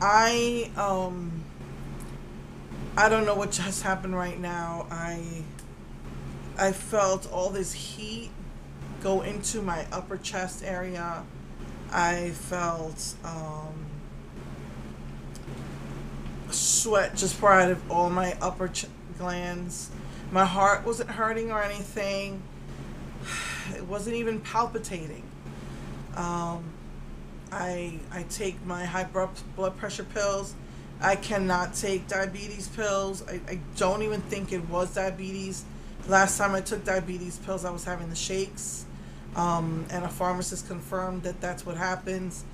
I I don't know what just happened right now. I felt all this heat go into my upper chest area. I felt sweat just pour out of all my glands. My heart wasn't hurting or anything. It wasn't even palpitating. Um, I take my high blood pressure pills. I cannot take diabetes pills. I don't even think it was diabetes. Last time I took diabetes pills, I was having the shakes. And a pharmacist confirmed that that's what happens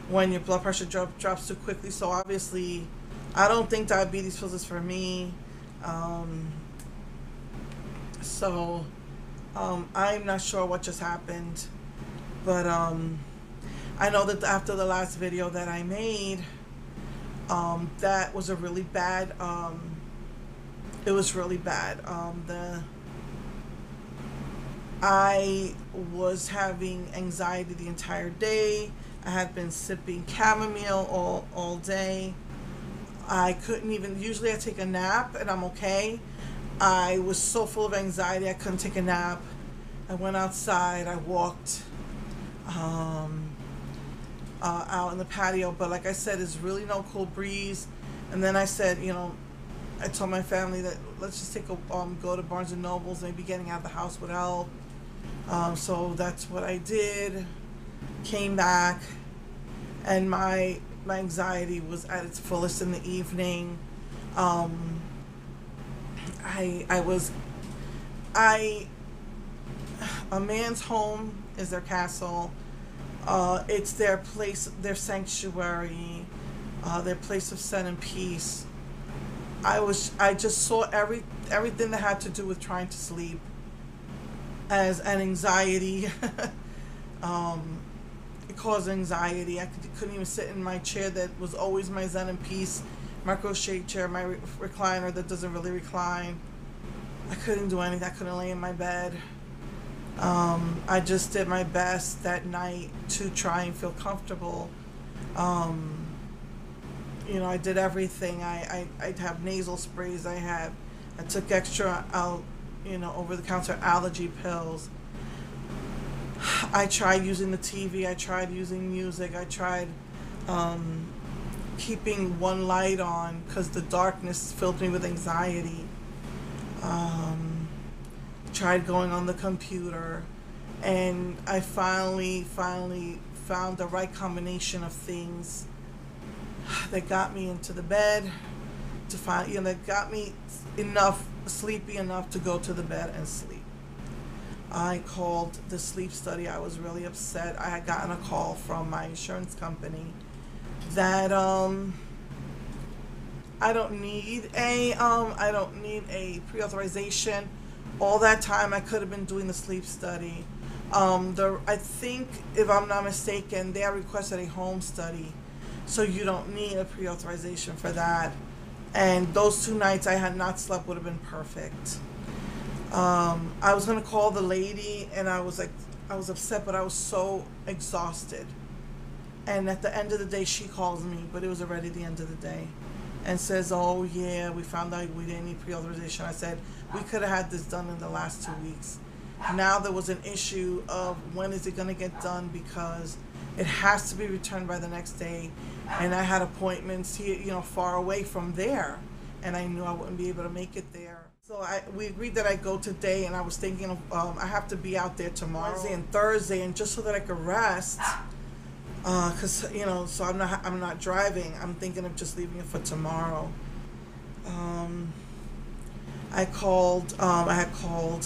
when your blood pressure drops too quickly. So obviously, I don't think diabetes pills is for me. Um, so I'm not sure what just happened, but I know that after the last video that I made, that was a really bad. It was really bad. The I was having anxiety the entire day. I had been sipping chamomile all day. I couldn't even, usually I take a nap and I'm okay. I was so full of anxiety I couldn't take a nap. I went outside, I walked um, out in the patio, but like I said, there's really no cool breeze. And then I said, I told my family that let's just go to Barnes and Nobles. Maybe getting out of the house would help. So that's what I did. Came back, and my anxiety was at its fullest in the evening. Um, I was I A man's home is their castle. It's their place, their sanctuary, their place of sun and peace. I just saw everything that had to do with trying to sleep as an anxiety. um, it caused anxiety. Couldn't even sit in my chair that was always my zen and peace, my crochet chair, my recliner that doesn't really recline. I couldn't do anything. I couldn't lay in my bed. I just did my best that night to try and feel comfortable. Um, I did everything. I'd have nasal sprays. I took extra over the counter allergy pills. I tried using the TV. I tried using music. I tried keeping one light on because the darkness filled me with anxiety. Um, Tried going on the computer, and I finally found the right combination of things that got me into the bed that got me sleepy enough to go to the bed and sleep. I called the sleep study. I was really upset. I had gotten a call from my insurance company that I don't need a pre-authorization. All that time I could have been doing the sleep study. I think, if I'm not mistaken, they requested a home study, so you don't need a pre-authorization for that. And those 2 nights I had not slept would have been perfect. I was gonna call the lady, and I was upset, but I was so exhausted. And at the end of the day, she calls me, but it was already the end of the day, and says, "Oh yeah, we found out we didn't need pre-authorization." I said, "We could have had this done in the last 2 weeks." Now there was an issue of when is it going to get done, because it has to be returned by the next day, and I had appointments here, far away from there, and I knew I wouldn't be able to make it there. So we agreed that I go today, and I was thinking of I have to be out there tomorrow, Wednesday and Thursday, and just so that I could rest, because so I'm not driving. I'm thinking of just leaving it for tomorrow. I had called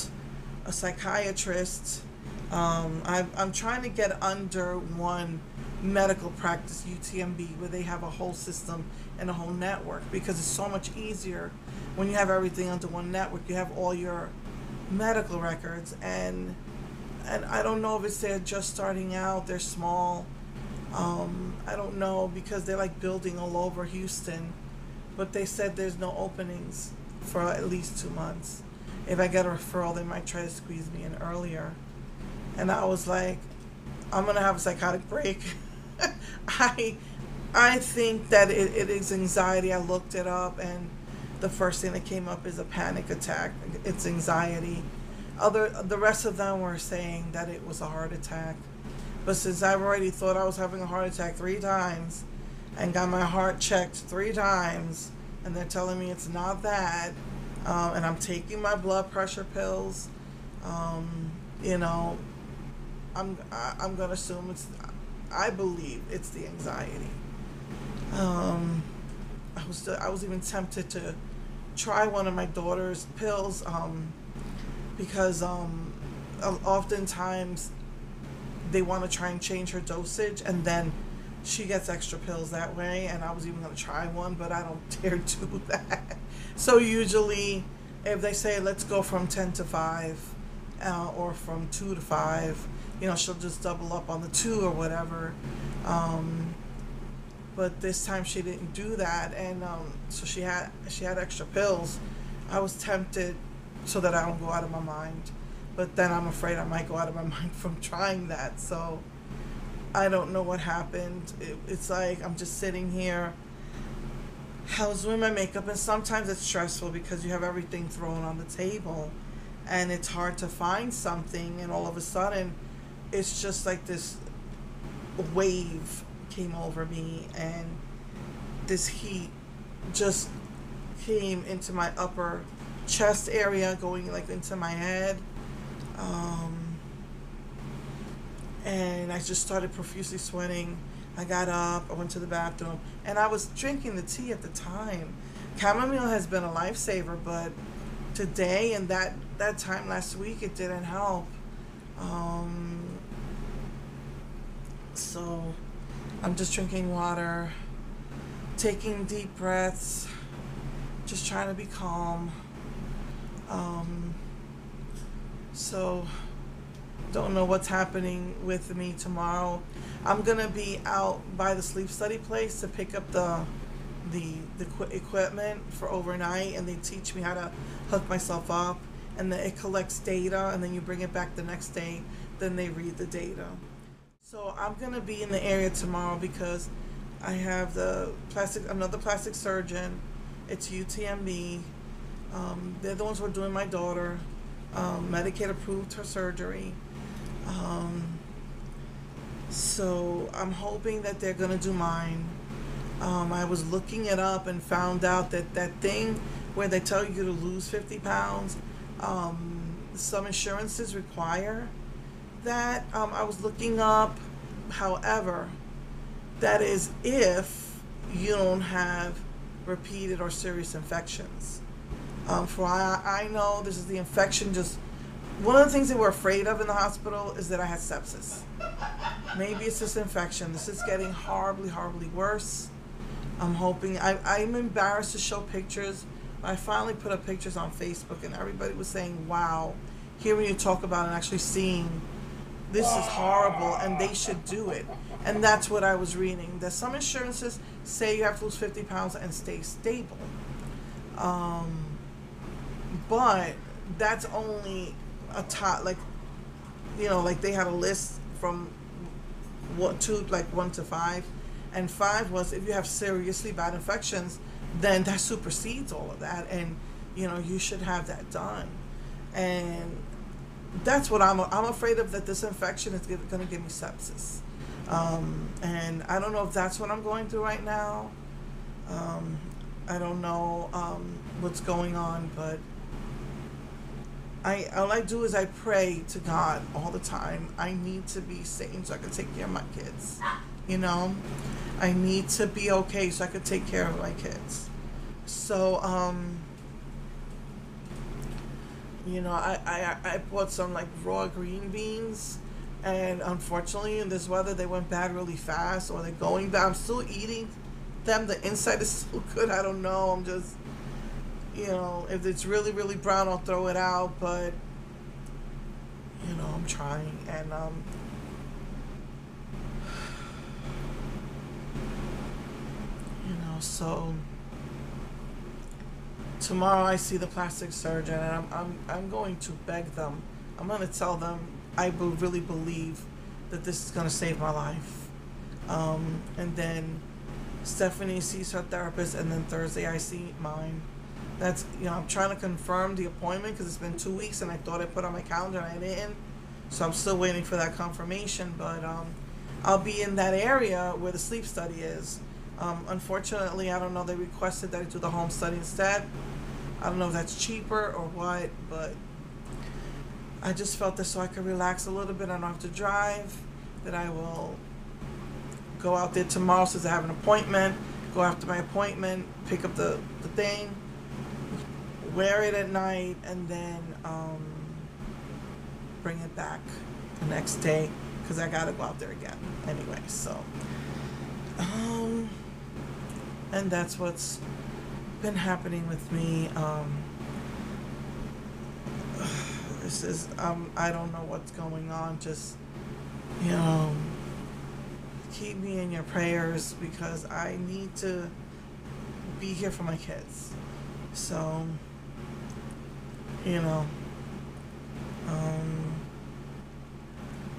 a psychiatrist. I'm trying to get under one medical practice, UTMB, where they have a whole system and a whole network, because it's so much easier when you have everything under one network. You have all your medical records, and I don't know if it's they're just starting out, they're small. I don't know, because they're like building all over Houston, but they said there's no openings for at least 2 months. If I get a referral, they might try to squeeze me in earlier. And I was like, I'm gonna have a psychotic break. I I think that it is anxiety. I looked it up, and the first thing that came up is a panic attack. It's anxiety. The rest of them were saying that it was a heart attack. But since I've already thought I was having a heart attack 3 times and got my heart checked 3 times, and they're telling me it's not that, and I'm taking my blood pressure pills, you know, I'm gonna assume I believe it's the anxiety. I was even tempted to try one of my daughter's pills, because oftentimes they want to try and change her dosage, and then she gets extra pills that way. And I was even going to try one, but I don't dare do that. So usually, if they say let's go from 10 to 5, or from 2 to 5, she'll just double up on the 2 or whatever. But this time she didn't do that, and so she had extra pills. I was tempted so that I don't go out of my mind, but then I'm afraid I might go out of my mind from trying that. So I don't know what happened. It's like I'm just sitting here. I was doing my makeup, and sometimes it's stressful because you have everything thrown on the table, and it's hard to find something, and all of a sudden, it's just like this wave came over me, and this heat just came into my upper chest area, going like into my head, and I just started profusely sweating. I got up, I went to the bathroom, and I was drinking the tea at the time. Chamomile has been a lifesaver, but today and that time last week, it didn't help. So I'm just drinking water, taking deep breaths, just trying to be calm. So don't know what's happening with me tomorrow. I'm gonna be out by the sleep study place to pick up the equipment for overnight, and they teach me how to hook myself up, and then it collects data, and then you bring it back the next day, then they read the data. So I'm gonna be in the area tomorrow because I have another plastic surgeon. It's UTMB. They're the ones who are doing my daughter. Medicaid approved her surgery. So I'm hoping that they're gonna do mine. I was looking it up and found out that thing where they tell you to lose 50 pounds, some insurances require that. I was looking up, however, that is if you don't have repeated or serious infections. For I know, this is the infection. Just one of the things they were afraid of in the hospital is that I had sepsis. Maybe it's this infection. This is getting horribly, horribly worse. I'm hoping. I'm embarrassed to show pictures. I finally put up pictures on Facebook, and everybody was saying, wow, hearing you talk about it and actually seeing this is horrible, and they should do it. And that's what I was reading. That some insurances say you have to lose 50 pounds and stay stable. But that's only a top, like they had a list from 1 to 5, and 5 was if you have seriously bad infections, then that supersedes all of that, and you should have that done. And that's what I'm afraid of, that this infection is going to give me sepsis. And I don't know if that's what I'm going through right now. I don't know what's going on, but all I do is I pray to God all the time. I need to be sane so I can take care of my kids. I need to be okay so I can take care of my kids. So, I bought some raw green beans, and unfortunately in this weather they went bad really fast, or they're going bad. I'm still eating them. The inside is so good. I don't know. I'm just, if it's really, really brown, I'll throw it out, but I'm trying. And so tomorrow I see the plastic surgeon, and I'm going to beg them. I'm going to tell them I really believe that this is going to save my life. And then Stephanie sees her therapist, and then Thursday I see mine. That's, I'm trying to confirm the appointment because it's been 2 weeks and I thought I put on my calendar and I didn't. So I'm still waiting for that confirmation, but I'll be in that area where the sleep study is. Unfortunately, I don't know, they requested that I do the home study instead. I don't know if that's cheaper or what, but I just felt that so I could relax a little bit. I don't have to drive, that I will go out there tomorrow since I have an appointment, go after my appointment, pick up the thing, wear it at night, and then bring it back the next day because I gotta go out there again anyway. So, and that's what's been happening with me. This is I don't know what's going on. Just keep me in your prayers because I need to be here for my kids. So,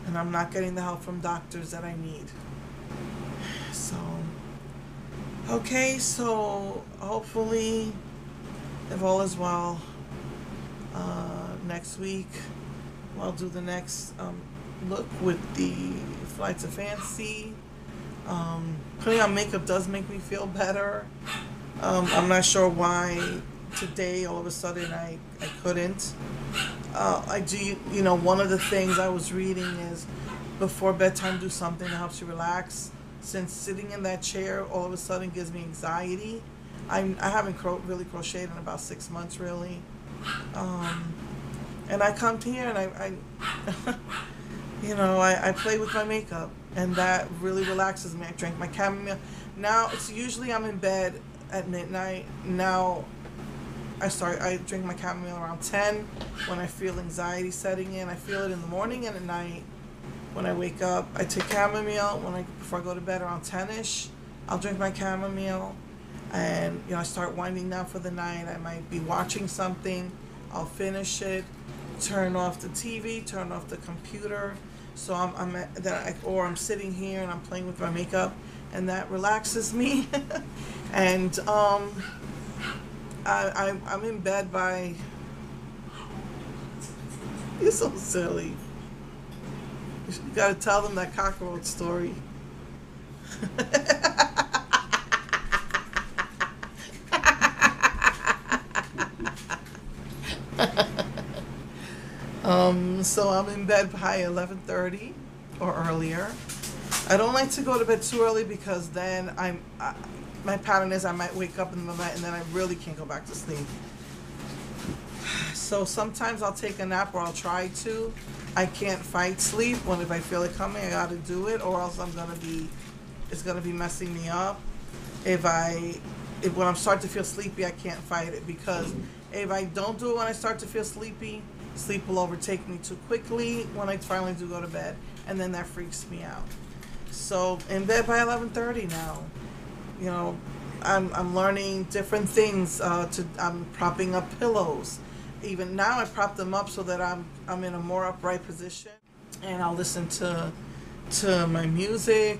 and I'm not getting the help from doctors that I need. So, okay, so hopefully, if all is well, next week I'll do the next look with the Flights of Fancy. Putting on makeup does make me feel better. I'm not sure why today all of a sudden I couldn't. I do, one of the things I was reading is before bedtime do something that helps you relax. Since sitting in that chair all of a sudden gives me anxiety. I haven't really crocheted in about 6 months really. And I come here and I play with my makeup and that really relaxes me. I drink my chamomile. Now it's usually I'm in bed at midnight. Now I drink my chamomile around 10 when I feel anxiety setting in. I feel it in the morning and at night. When I wake up, I take chamomile. Before I go to bed around 10ish, I'll drink my chamomile. And I start winding down for the night. I might be watching something. I'll finish it, turn off the TV, turn off the computer. So I'm sitting here and I'm playing with my makeup, and that relaxes me. And I'm in bed by. You're so silly. You gotta tell them that cockroach story. So I'm in bed by 11:30 or earlier. I don't like to go to bed too early because then my pattern is I might wake up in the middle of the night and then I really can't go back to sleep. So sometimes I'll take a nap or I'll try to. I can't fight sleep. If I feel it coming, I gotta do it, or else it's gonna be messing me up. When I'm starting to feel sleepy, I can't fight it, because if I don't do it when I start to feel sleepy, sleep will overtake me too quickly when I finally do go to bed, and then that freaks me out. So in bed by 11:30 now. I'm learning different things. I'm propping up pillows. Even now, I prop them up so that I'm in a more upright position, and I'll listen to my music.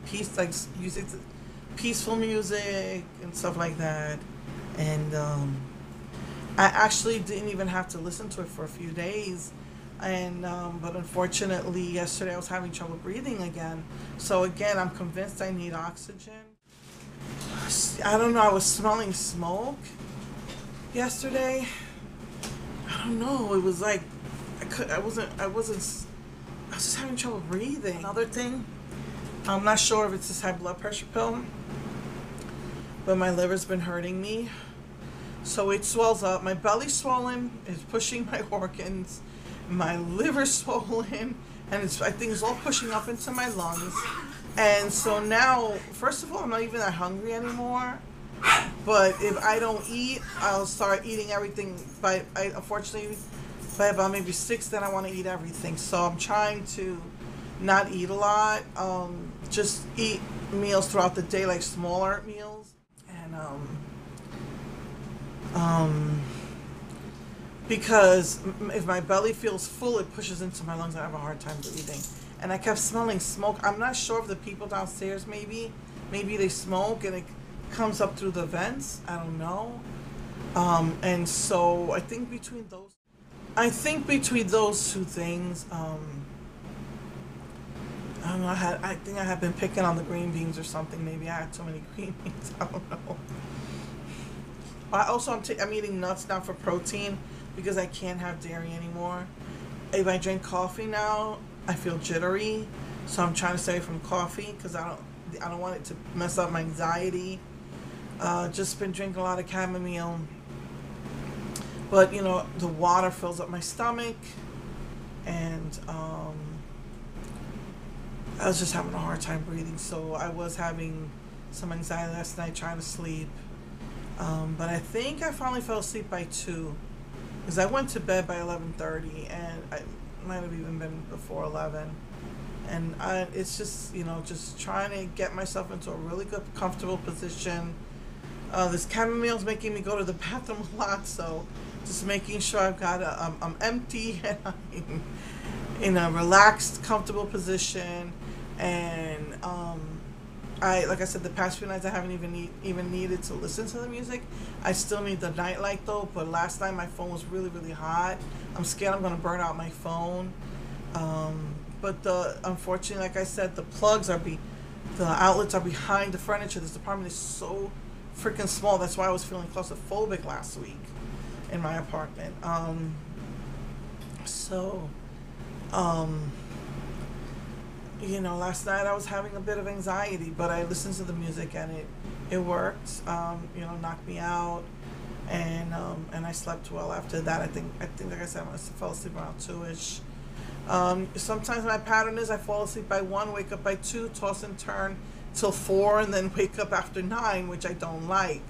It's peaceful music and stuff like that. And I actually didn't even have to listen to it for a few days. And but unfortunately yesterday I was having trouble breathing again. So again, I'm convinced I need oxygen. I don't know, I was smelling smoke yesterday. I don't know, it was like I was just having trouble breathing. Another thing, I'm not sure if it's this high blood pressure pill, but my liver's been hurting me. So it swells up. My belly's swollen, it's pushing my organs. My liver's swollen, and I think it's all pushing up into my lungs. And so now, first of all, I'm not even that hungry anymore. But if I don't eat, I'll start eating everything. Unfortunately, by about maybe 6, then I want to eat everything. So I'm trying to not eat a lot. Just eat meals throughout the day, like smaller meals. And because if my belly feels full, it pushes into my lungs and I have a hard time breathing. And I kept smelling smoke. I'm not sure if the people downstairs maybe they smoke and it comes up through the vents. I don't know. And so I think between those two things, I don't know. I think I had been picking on the green beans or something. Maybe I had too many green beans. I don't know. I'm eating nuts now for protein because I can't have dairy anymore. If I drink coffee now, I feel jittery, so I'm trying to stay away from coffee because I don't want it to mess up my anxiety. Just been drinking a lot of chamomile, but the water fills up my stomach, and I was just having a hard time breathing. So I was having some anxiety last night trying to sleep. But I think I finally fell asleep by 2, because I went to bed by 11:30, and I might have even been before 11. And it's just just trying to get myself into a really good, comfortable position. This chamomile is making me go to the bathroom a lot, so just making sure I'm empty and I'm in a relaxed, comfortable position. And like I said, the past few nights I haven't even needed to listen to the music. I still need the nightlight though, but last night my phone was really, really hot. I'm scared I'm gonna burn out my phone. But unfortunately, like I said, the outlets are behind the furniture. This apartment is so freaking small. That's why I was feeling claustrophobic last week in my apartment. Last night I was having a bit of anxiety, but I listened to the music and it worked. Knocked me out, and I slept well after that. I think like I said, I fell asleep around 2ish. Sometimes my pattern is I fall asleep by 1, wake up by 2, toss and turn till 4, and then wake up after 9, which I don't like.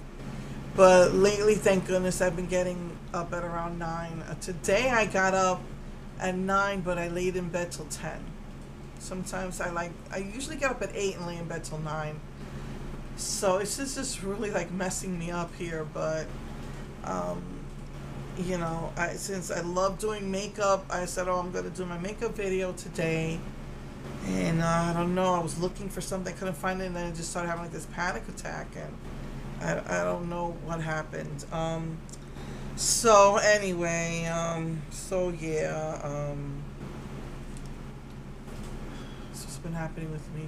But lately, thank goodness, I've been getting up at around 9. Today I got up at 9, but I laid in bed till 10. Sometimes I usually get up at 8 and lay in bed till 9. So it's just really like messing me up here, but since I love doing makeup, I said, I'm going to do my makeup video today. And I don't know, I was looking for something, I couldn't find it, and then I just started having like this panic attack, and I don't know what happened. So anyway, so yeah, it's just been happening with me.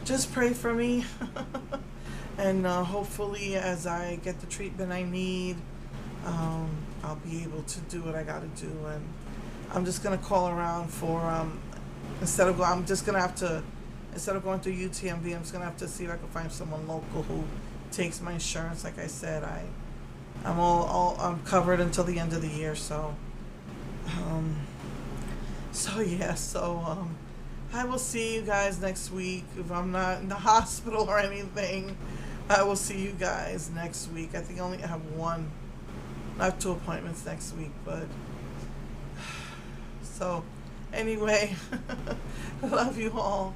Just pray for me. And hopefully as I get the treatment I need, I'll be able to do what I gotta do. And I'm just gonna call around for instead of going through UTMB, I'm just gonna have to see if I can find someone local who takes my insurance. Like I said, I'm covered until the end of the year. So I will see you guys next week. If I'm not in the hospital or anything, I will see you guys next week. I think I only have one. I have 2 appointments next week, but so anyway, I love you all.